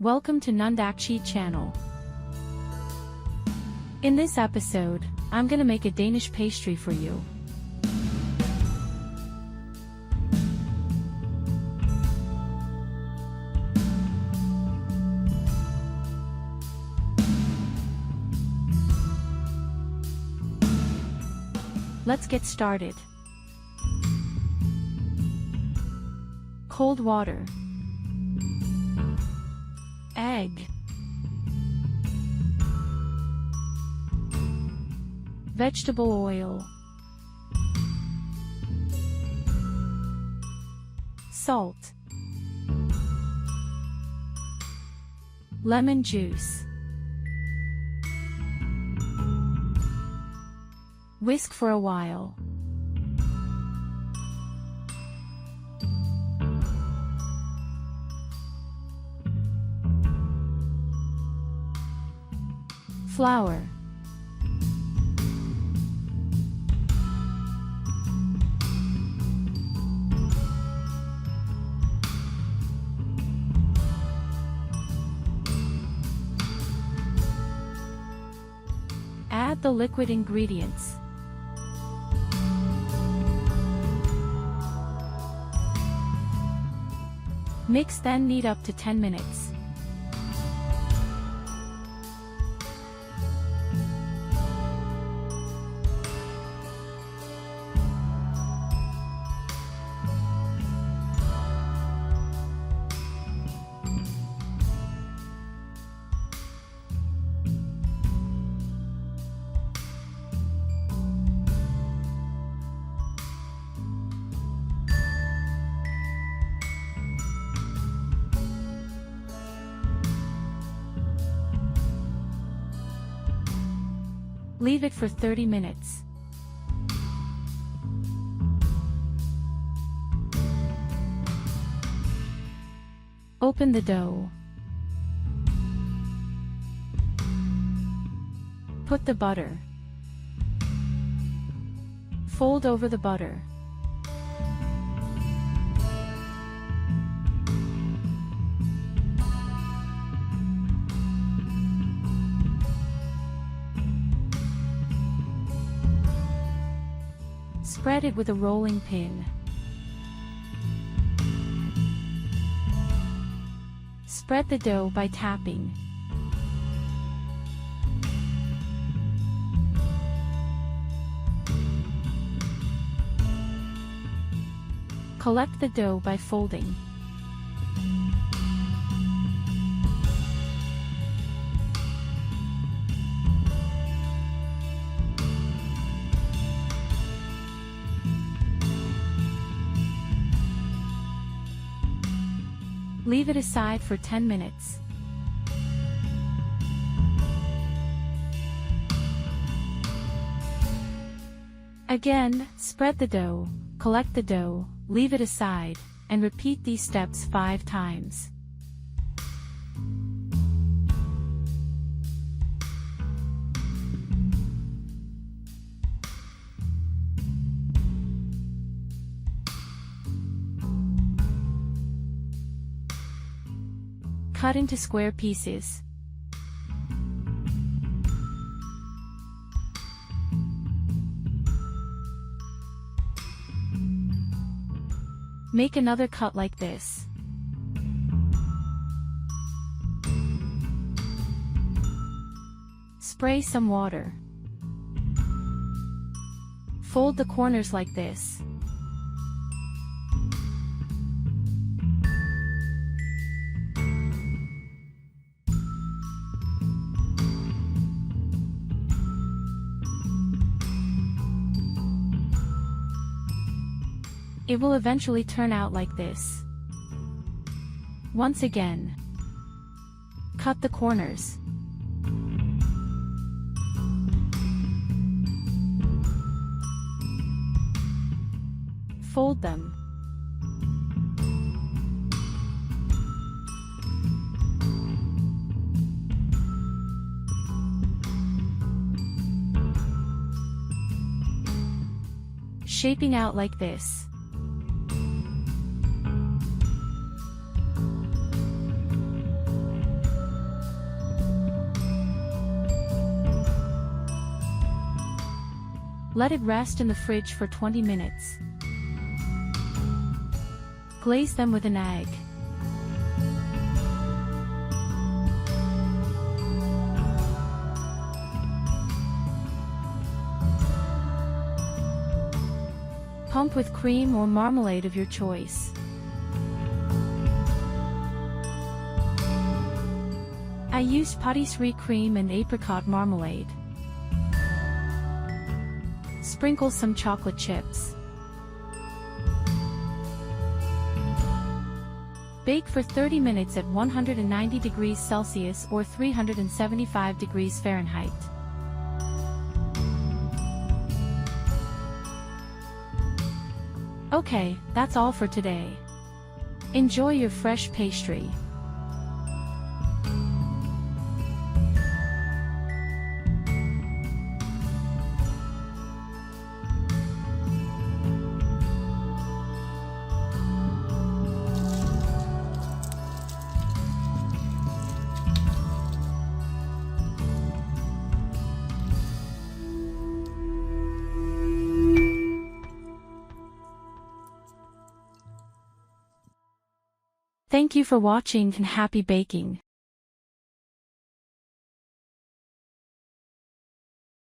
Welcome to Nandakchi channel. In this episode, I'm gonna make a Danish pastry for you. Let's get started. Cold water. Egg. Vegetable oil. Salt. Lemon juice. Whisk for a while. Flour. Add the liquid ingredients. Mix, then knead up to 10 minutes. Leave it for 30 minutes. Open the dough. Put the butter. Fold over the butter. Spread it with a rolling pin. Spread the dough by tapping. Collect the dough by folding. Leave it aside for 10 minutes. Again, spread the dough, collect the dough, leave it aside, and repeat these steps 5 times. Cut into square pieces. Make another cut like this. Spray some water. Fold the corners like this. It will eventually turn out like this. Once again, cut the corners. Fold them. Shaping out like this. Let it rest in the fridge for 20 minutes. Glaze them with an egg. Pump with cream or marmalade of your choice. I used Patissiere cream and apricot marmalade. Sprinkle some chocolate chips. Bake for 30 minutes at 190 degrees Celsius or 375 degrees Fahrenheit. Okay, that's all for today. Enjoy your fresh pastry. Thank you for watching and happy baking.